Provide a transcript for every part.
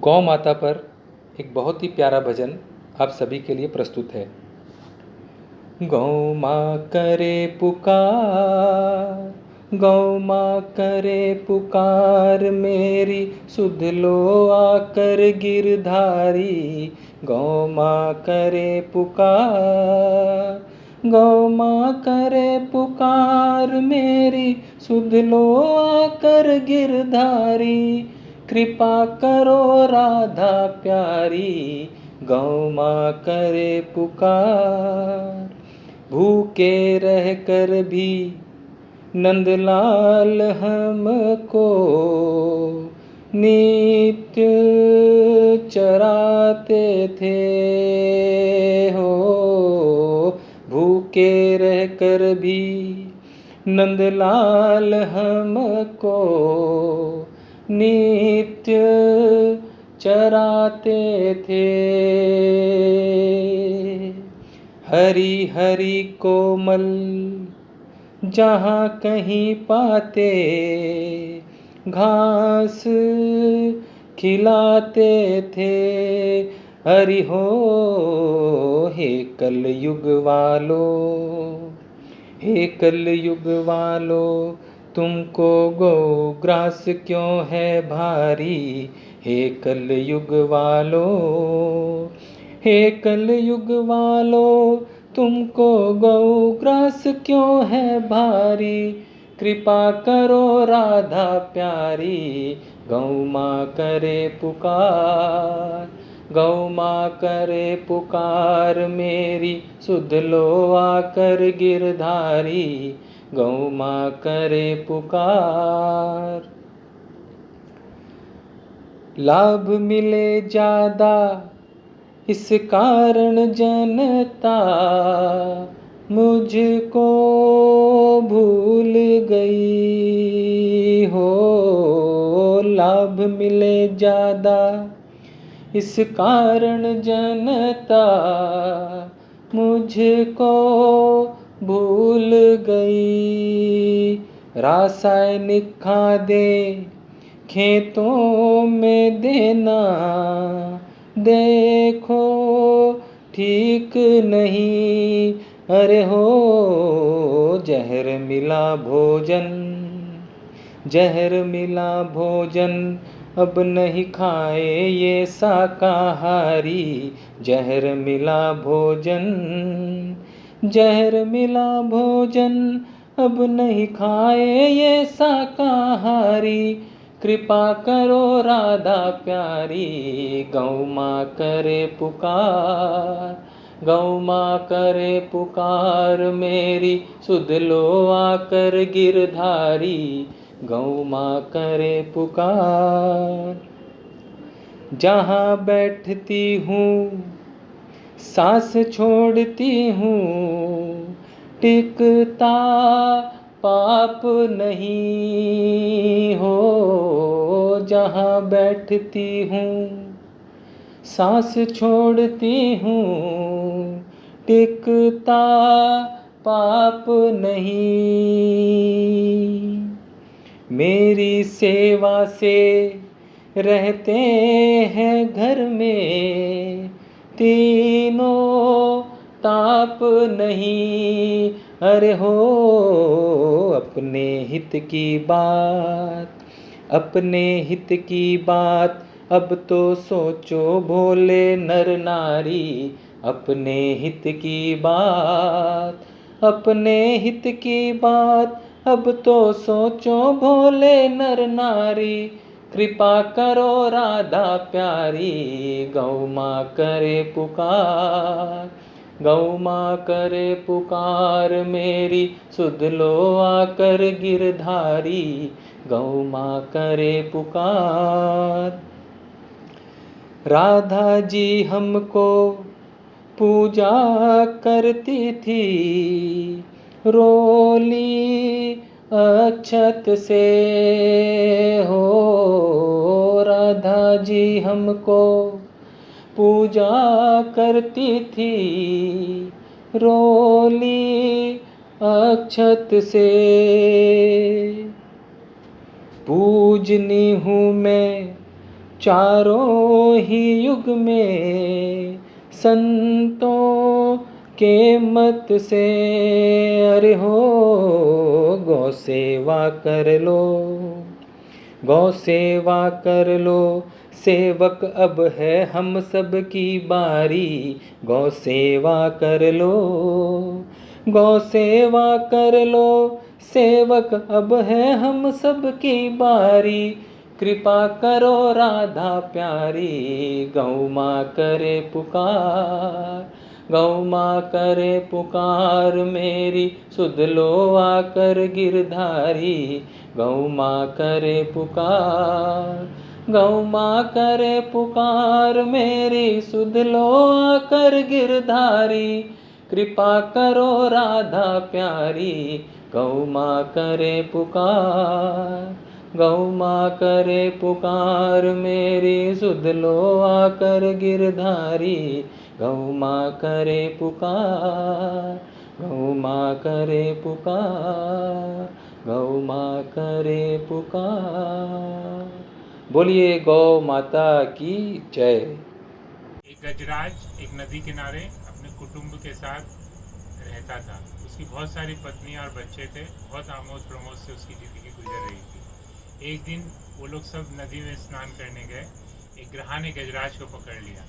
गौ माता पर एक बहुत ही प्यारा भजन आप सभी के लिए प्रस्तुत है। गौ माँ करे पुकार, गौ माँ करे पुकार, मेरी सुध लो आकर गिरधारी। गौ माँ करे पुकार, गौ माँ करे पुकार, मेरी सुध लो आकर गिरधारी। कृपा करो राधा प्यारी, गौ माँ करे पुकार। भूखे रह कर भी नंदलाल हमको नित्य चराते थे हो। भूखे रह कर भी नंदलाल हमको नित्य चराते थे। हरी हरी कोमल जहाँ कहीं पाते, घास खिलाते थे। हरि हो हे कलयुग वालों, हे कलयुग वालों, तुमको गौ ग्रास क्यों है भारी। हे कलयुग वालों, हे कलयुग वालों, तुमको गौ ग्रास क्यों है भारी। कृपा करो राधा प्यारी, गौ माँ करे पुकार। गौ माँ करे पुकार, मेरी सुध लो आकर गिरधारी। गौ माँ करे पुकार। लाभ मिले ज़्यादा इस कारण जनता मुझको भूल गई हो। लाभ मिले ज़्यादा इस कारण जनता मुझको भूल गई। रासायनिक खादें खेतों में देना देखो ठीक नहीं। अरे हो जहर मिला भोजन, जहर मिला भोजन, अब नहीं खाए ये शाकाहारी। जहर मिला भोजन, जहर मिला भोजन, अब नहीं खाए ये शाकाहारी। कृपा करो राधा प्यारी, गौ माँ करे पुकार। गौ माँ करे पुकार, मेरी सुध लो आकर गिरधारी। गौ माँ करे पुकार। जहाँ बैठती हूँ सांस छोड़ती हूँ, टिकता पाप नहीं हो। जहाँ बैठती हूँ सांस छोड़ती हूँ, टिकता पाप नहीं। मेरी सेवा से रहते हैं घर में तीनों ताप नहीं। अरे हो अपने हित की बात, अपने हित की बात, अब तो सोचो भोले नर नारी। अपने हित की बात, अपने हित की बात, अब तो सोचो भोले नर नारी। कृपा करो राधा प्यारी, गौ माँ करे पुकार। गौ माँ करे पुकार, मेरी सुध लो आकर गिरधारी। गौ माँ करे पुकार। राधा जी हमको पूजा करती थी रोली अक्षत से हो। राधा जी हमको पूजा करती थी रोली अक्षत से। पूजनी हूँ मैं चारों ही युग में संतों के मत से अरे हो गौ सेवा कर लो, गौ सेवा कर लो। सेवक अब है हम सब की बारी, गौ सेवा कर लो, गौ सेवा कर लो। सेवक अब है हम सब की बारी, कृपा करो राधा प्यारी। गौ माँ करे पुकार, गौ माँ करे पुकार मेरी, सुध लो आकर गिरधारी। गौ माँ करे पुकार, गौ माँ करे पुकार मेरी, सुध लो आकर गिरधारी। कृपा करो राधा प्यारी, गौ माँ करे पुकार, गौ माँ करे पुकार मेरी, सुध लो आकर गिरधारी। गौ माँ करे पुकार, गौ माँ करे पुकार, गौ माँ करे पुकार। बोलिए गौ माता की जय। एक गजराज एक नदी किनारे अपने कुटुंब के साथ रहता था। उसकी बहुत सारी पत्नी और बच्चे थे। बहुत आमोद प्रमोद से उसकी ज़िंदगी गुजर रही थी। एक दिन वो लोग सब नदी में स्नान करने गए। एक ग्रहा ने गजराज को पकड़ लिया।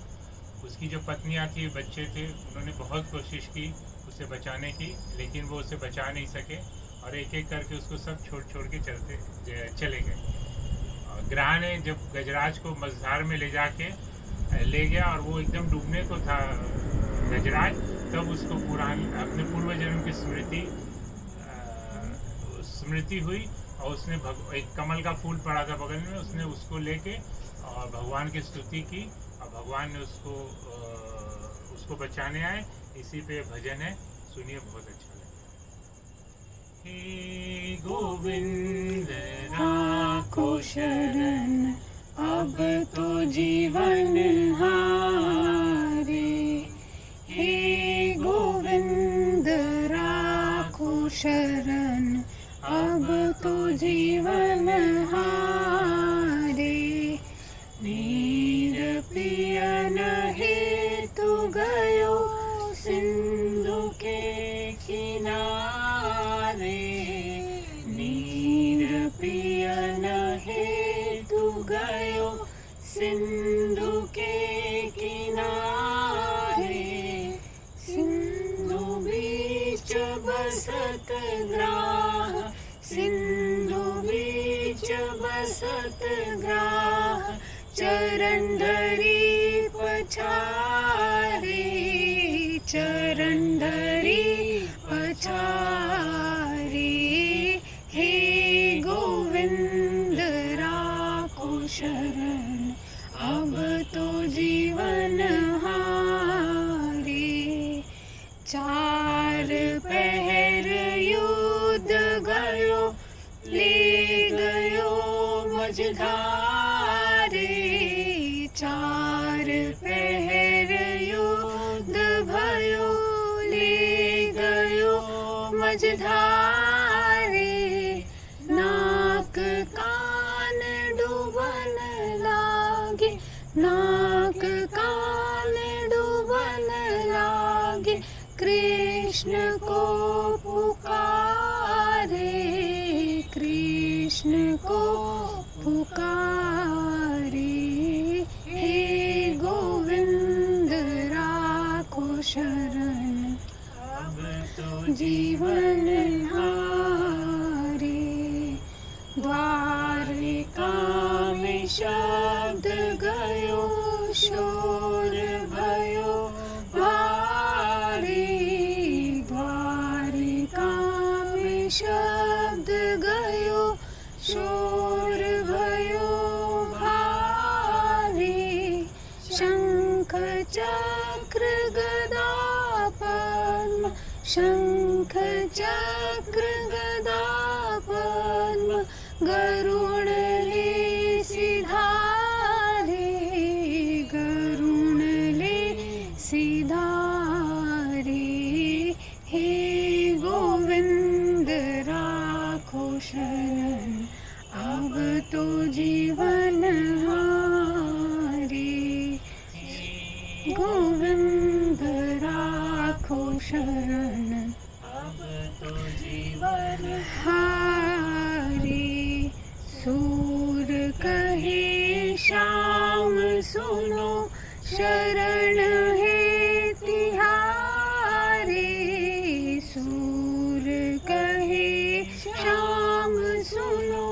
उसकी जो पत्नियां थी, बच्चे थे, उन्होंने बहुत कोशिश की उसे बचाने की, लेकिन वो उसे बचा नहीं सके और एक एक करके उसको सब छोड़ छोड़ के चले गए। ग्रहा ने जब गजराज को मझधार में ले जाके ले गया और वो एकदम डूबने को था गजराज, तब उसको अपने पूर्व जन्म की स्मृति हुई और उसने एक कमल का फूल पड़ा था बगल में, उसने उसको लेके और भगवान की स्तुति की और भगवान ने उसको बचाने आए। इसी पे भजन है, सुनिए, बहुत अच्छा लगेगा। हे गोविंद राखो शरण, अब तो जीवन हारे। हे गोविंद राखो शरण, अब तो जीवन हारे। नीर पियन हेतु गयो सिंधु के किनारे। नीर पियन हेतु गयो सिंधु के किनारे। सिंधु बीच बसत ग्राह, सिंधु बीच बसत ग्राह। चरण धरी पछारे, चरण धरी पछारे। हे गोविंद राखो शरण, अब तो जीवन हारे। चार पहर युद्ध गयो, ले गयो मझधारे। चार पहर युद्ध भयो, ले गयो मझधारे। नाक कान डूबन लागे, नाक कान डूबन लागे। कृष्ण को पुकारे, कृष्ण को पुकारे। हे गोविंद राखो शरण, अब तो जीवन हारे। द्वारिका में शब्द गयो, शोर भयो भारी। द्वारिका में शब्द गयो, शोर भयो भारी। शंख चक्र गदा पद्म, शंख चक्र गदा पद्म। गरुण ले सिधारे, गरुण ले सिधारे। हे गोविंद राखो शरण, अब तो जीवन हारे। गोविंद राखो शरण अब तो जीवन हारे। सूर कहे श्याम सुनो शरण है तिहारे। सूर कहे श्याम सुनो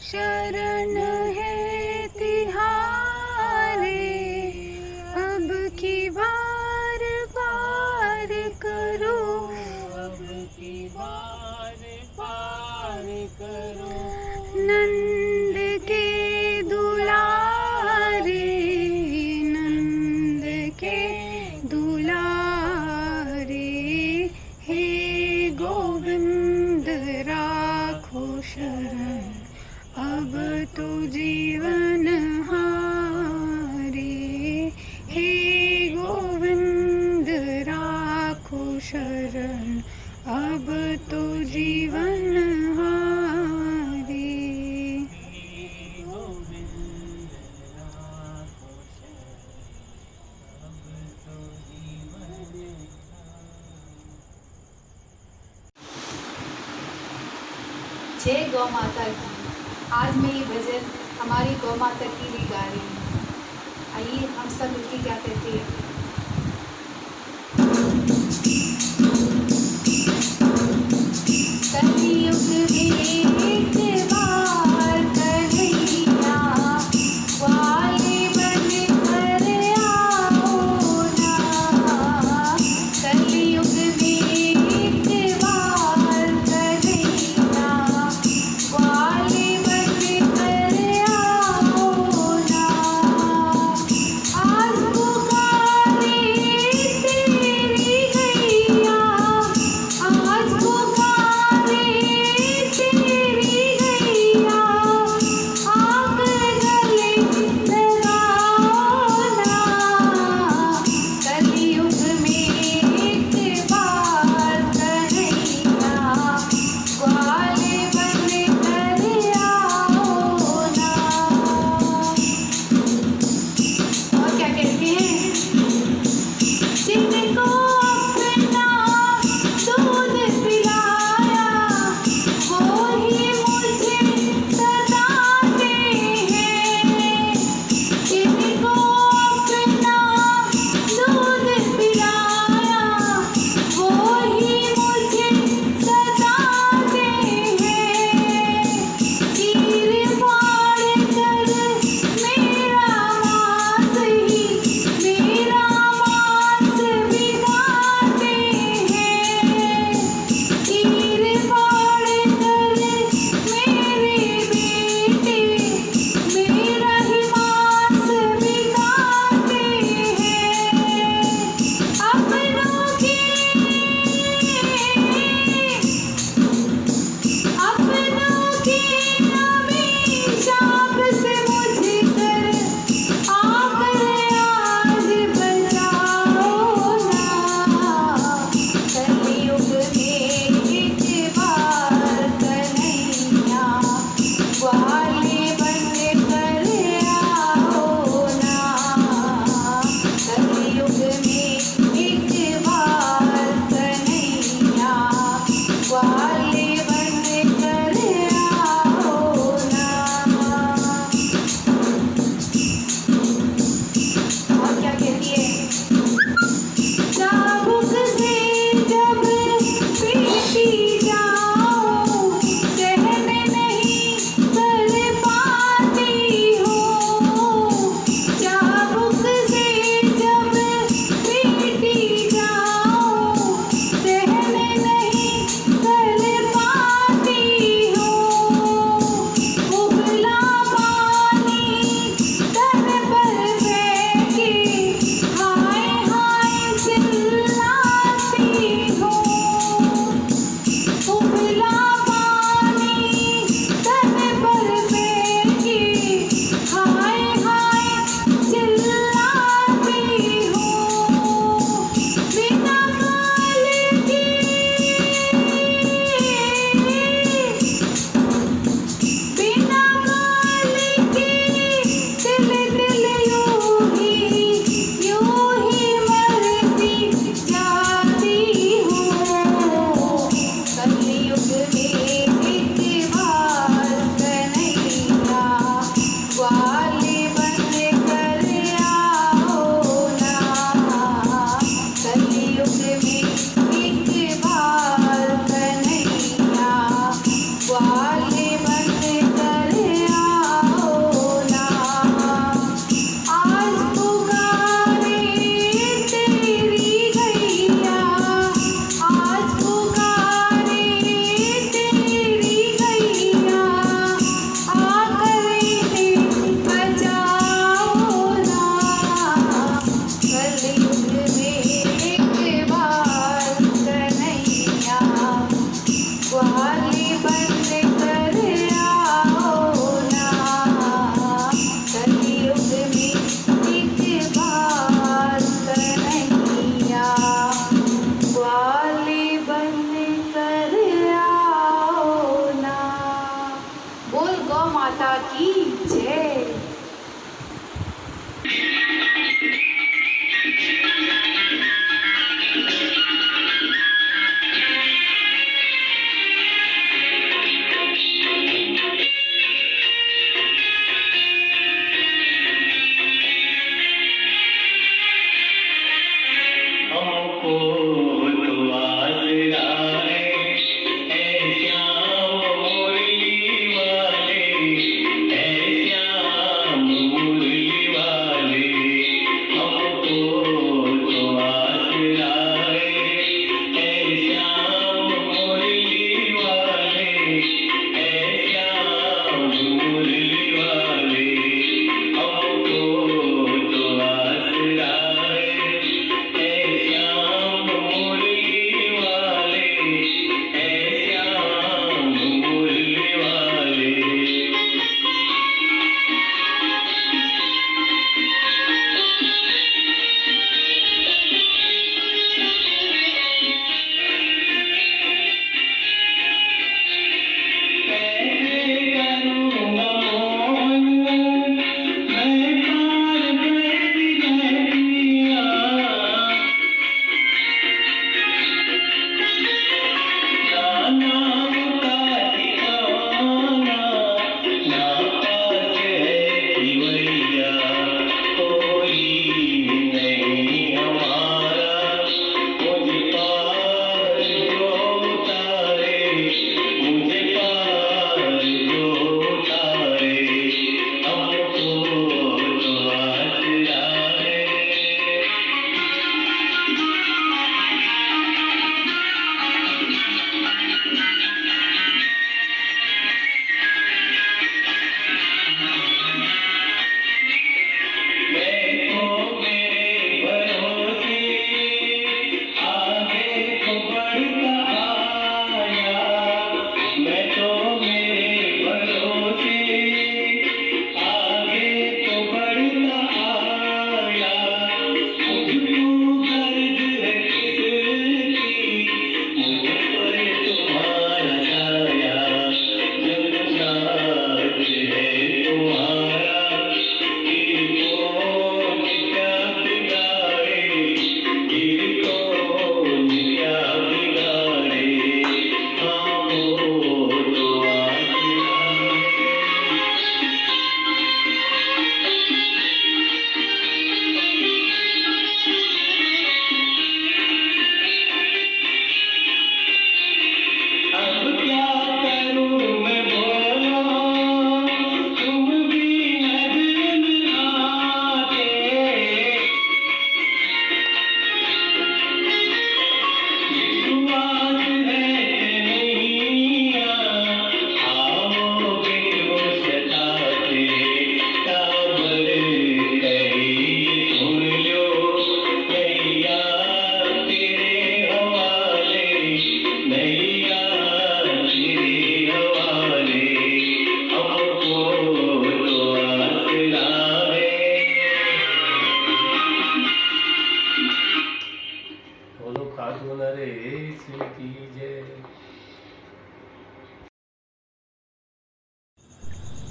शरण है तिहारे। अब की बार पार करो, अब की बार पार करो। नंद के दुलारे, नंद के दुलारे। हे गोविंद राखो शरण अब तो जीवन हारे। हे गोविंद राखो शरण अब तो जीवन हारे। गोविंद राखो शरण अब तो जीवन जय गौ माता की। आज मैं ये भजन हमारी गौ माता की लिए गा रही हूँ। आइए हम सब मिलकर क्या कहते हैं। कलयुग में एक बार कन्हैया ग्वाले बन कर आओ ना। कलयुग में एक बार कन्हैया ग्वाले बन कर आओ ना। आज पुकार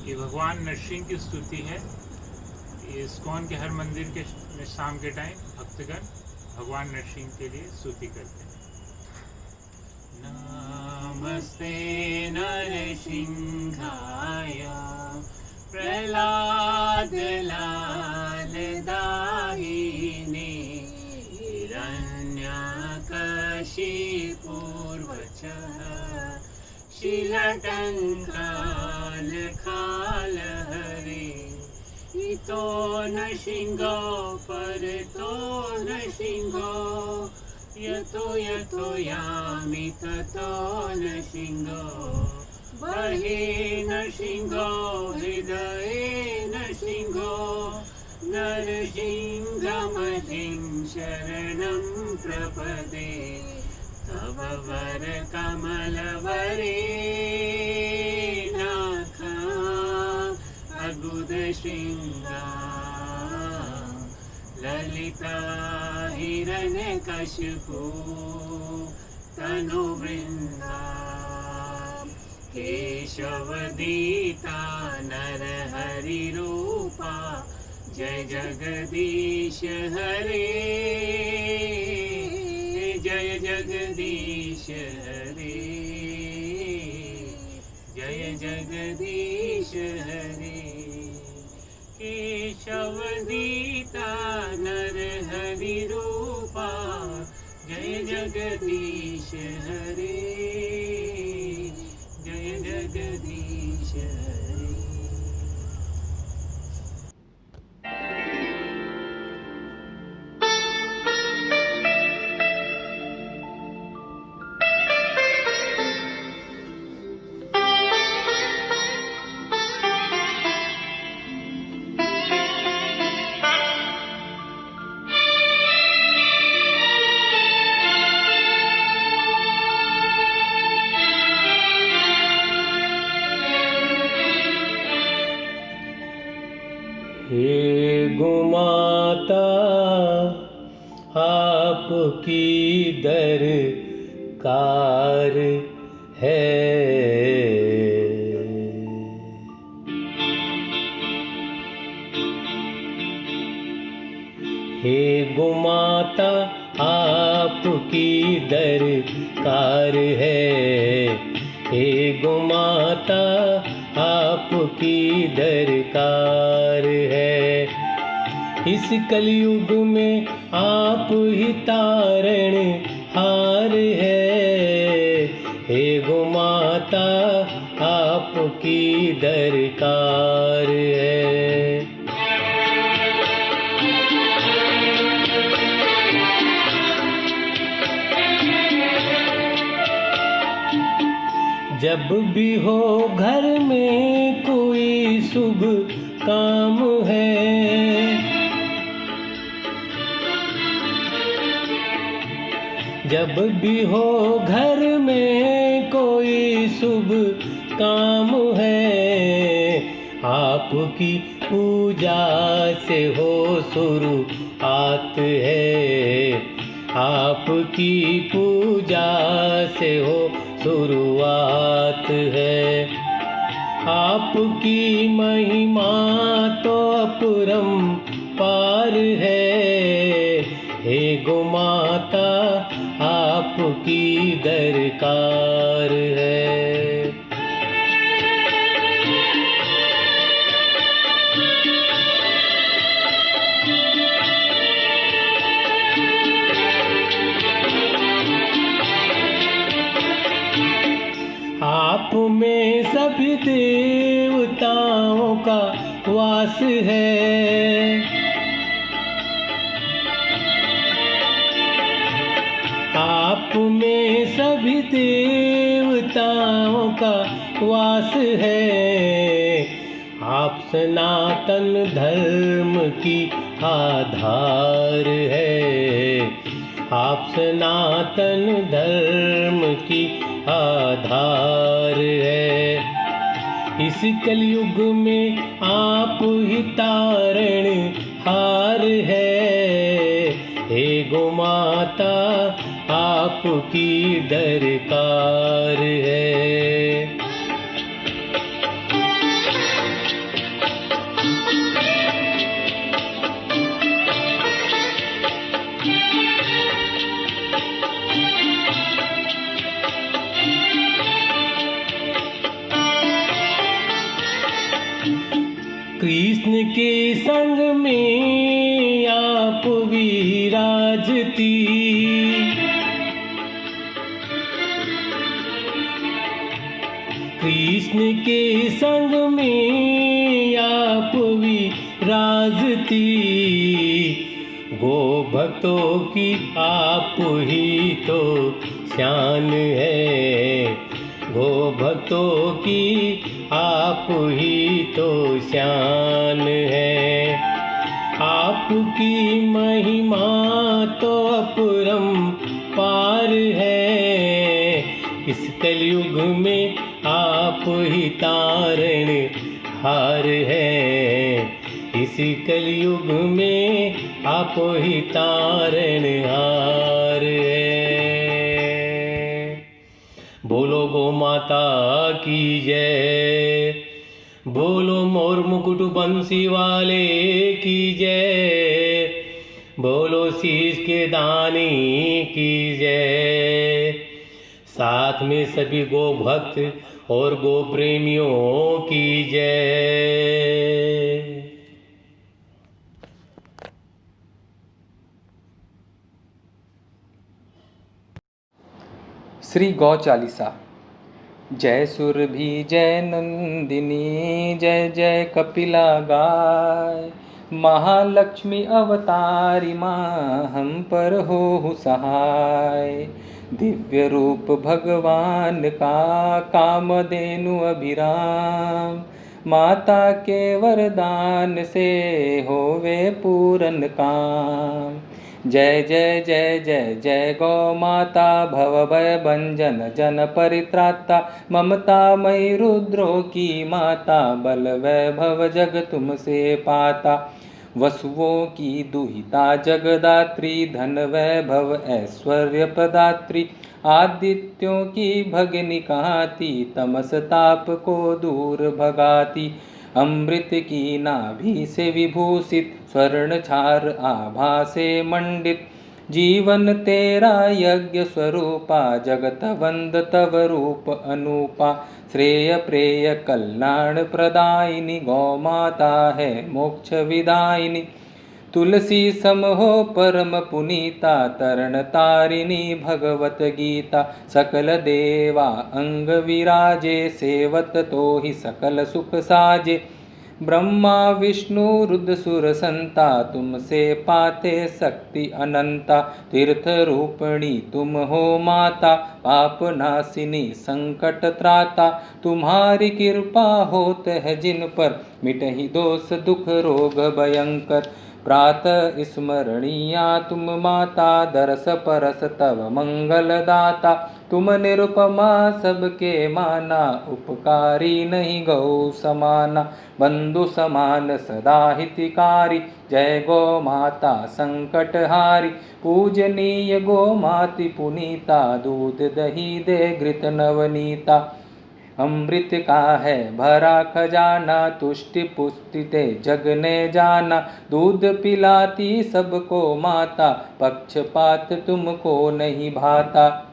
ये भगवान नरसिंह की स्तुति है। ये इस्कॉन के हर मंदिर के शाम के टाइम भक्तगण भगवान नरसिंह के लिए स्तुति करते हैं। नमस्ते नरसिंहाय प्रहलाद लाल दाहिने हिरण्यकशिपूर्वचः शिलटङ्काल खाल हरे इतो नरसिंहो परतो नरसिंहो यतो यतो यामि ततो नरसिंहो बहे नरसिंहो हृदये नरसिंहो नरसिंहमतिं शरणं प्रपदे तव वर कमलवरे नाथा अद्भुत श्रृंगा ललिता हिरण्यकशिपु तनुभृंदा केशवदीता नरहरि रूपा जय जगदीश हरे जय जगदीश हरे जय जगदीश हरे केशवदीता नरहरि रूपा जगदीश हरे, जय जगदीश हरे। हे गोमाता आपकी दरकार है, हे गोमाता आपकी दरकार है, हे गोमाता आपकी दरकार है। इस कलयुग में आप ही तारण हार है, हे गोमाता आपकी दरकार है। जब भी हो घर में कोई शुभ काम है, जब भी हो घर में कोई शुभ काम है, आपकी पूजा से हो शुरुआत है, आपकी पूजा से हो शुरुआत है। आपकी महिमा तो अपरंपार है, हे गोमाता आपकी दरकार है। आप में सभी देवताओं का वास है, आप में सभी देवताओं का वास है। आप सनातन धर्म की आधार है, आप सनातन धर्म की आधार है। इस कलयुग में आप ही तारण हार है, हे गोमाता आपकी दरकार है। कृष्ण के संग में आप विराजती, कृष्ण के संग में आप विराजती। गो भक्तों की आप ही तो शान है, गो भक्तों की आप ही तो शान है। आपकी महिमा तो अपरंपार है, इस कलयुग में आप ही तारण हार है, इस कलयुग में आप ही तारण हार है। बोलो गो माता की जय, बोलो मोर मुकुट बंसी वाले की जय, बोलो शीश के दानी की जय। साथ में सभी गो भक्त और गो प्रेमियों की जय। श्री गौ चालीसा। जय सुरभि जय नंदिनी जय जय कपिला गाय, महालक्ष्मी अवतारी माँ हम पर हो सहाय। दिव्य रूप भगवान का कामधेनु अभिराम, माता के वरदान से होवे पूरन काम। जय जय जय जय जय गौ माता, भव भय भंजन जन परित्राता, ममता मई रुद्रों की माता, बल वैभव जग तुमसे पाता। वसुओं की दुहिता जगदात्री, धन वैभव ऐश्वर्य प्रदात्री, आदित्यों की भगनी कहती, तमस ताप को दूर भगाती। अमृत की नाभि से विभूषित, स्वर्ण छार आभा से मंडित, जीवन तेरा यज्ञ स्वरूपा, जगत वंद तव रूप अनूपा। श्रेय प्रेय कल्याण प्रदायिनी, गौ माता है मोक्ष विदायिनी। तुलसी सम हो परम पुनीता, तरण तारिणी भगवत गीता। सकल देवा अंग विराजे, सेवत तो ही सकल सुख साजे। ब्रह्मा विष्णु रुद्र सुर संता, तुमसे पाते शक्ति अनंता। तीर्थ रूपणी तुम हो माता, पाप नासिनी संकट त्राता। तुम्हारी कृपा होत है जिन पर, मिटहि दोष दुख रोग भयंकर। प्रातः स्मरणीया तुम माता, दरस परस तव मंगल दाता। तुम निरुपमा सबके माना, उपकारी नहीं गौ समाना। बंधु समान सदा हितकारी, जय गौ माता संकटहारी। पूजनीय गो माति पुनीता, दूध दही दे घृत नवनीता। अमृत का है भरा खजाना, तुष्टि पुष्टि ते जग ने जाना। दूध पिलाती सबको माता, पक्षपात तुमको नहीं भाता।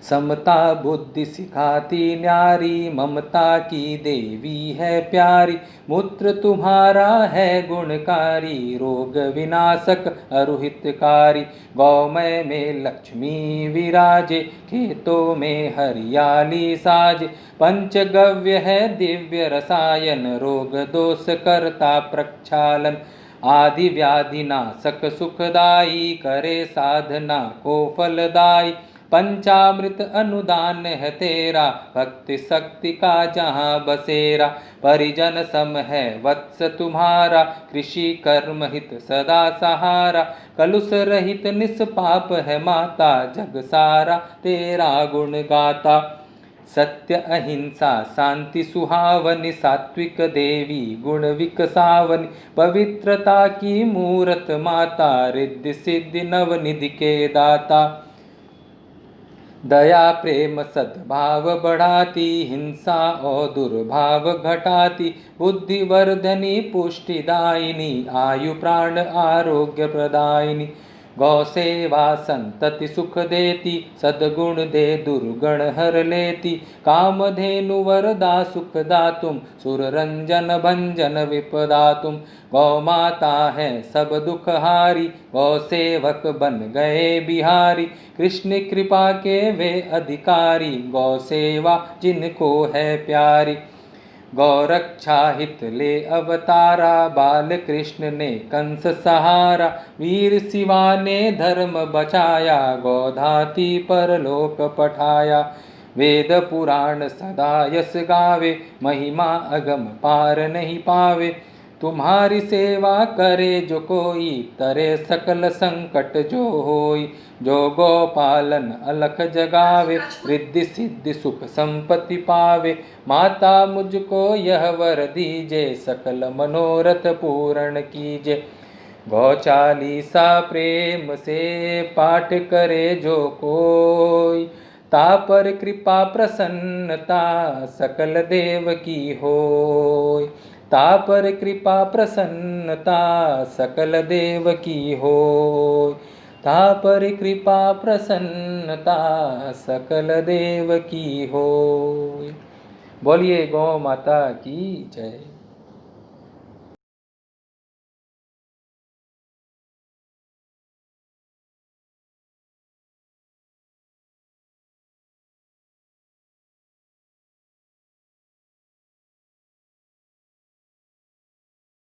समता बुद्धि सिखाती न्यारी, ममता की देवी है प्यारी। मूत्र तुम्हारा है गुणकारी, रोग विनाशक अरुहितकारी। गौमय में लक्ष्मी विराजे, खेतों में हरियाली साजे। पंचगव्य है दिव्य रसायन, रोग दोष करता प्रक्षालन। आदि व्याधि नाशक सुखदाई, करे साधना को फलदाई। पंचामृत अनुदान है तेरा, भक्ति शक्ति का जहाँ बसेरा। परिजन सम है वत्स तुम्हारा, कृषि कर्म हित सदा सहारा। कलुष रहित निष्पाप है माता, जग सारा तेरा गुण गाता। सत्य अहिंसा शांति सुहावनी, सात्विक देवी गुण विकसावनी। पवित्रता की मूरत माता, रिद्धि सिद्धि नवनिधि के दाता। दया प्रेम सद्भाव बढ़ाती, हिंसा और दुर्भाव घटाती। बुद्धिवर्धनी पुष्टिदायिनी, आयु प्राण आरोग्य प्रदायिनी। गौ सेवा संतति सुख देती, सद्गुण दे दुर्गुण हर लेती। कामधेनु वरदा सुखदा तुम, सुर रंजन भंजन विपदा तुम। गौ माता है सब दुख हारी, गौ सेवक बन गए बिहारी। कृष्ण कृपा के वे अधिकारी, गौ सेवा जिनको है प्यारी। गौ रक्षा हित ले अवतारा, बाल कृष्ण ने कंस सहारा। वीर शिवा ने धर्म बचाया, गौधाती परलोक पठाया। वेद पुराण सदा यश गावे, महिमा अगम पार नहीं पावे। तुम्हारी सेवा करे जो कोई, तरे सकल संकट जो होई। जो गोपालन अलख जगावे, रिद्धि सिद्धि सुख संपत्ति पावे। माता मुझको यह वर दीजे, सकल मनोरथ पूर्ण कीजे। गौ चालीसा प्रेम से पाठ करे जो कोई, तापर कृपा प्रसन्नता सकल देव की होय। तापर कृपा प्रसन्नता सकल देव की होय। तापर कृपा प्रसन्नता सकल देव की होय। बोलिए गौ माता की जय।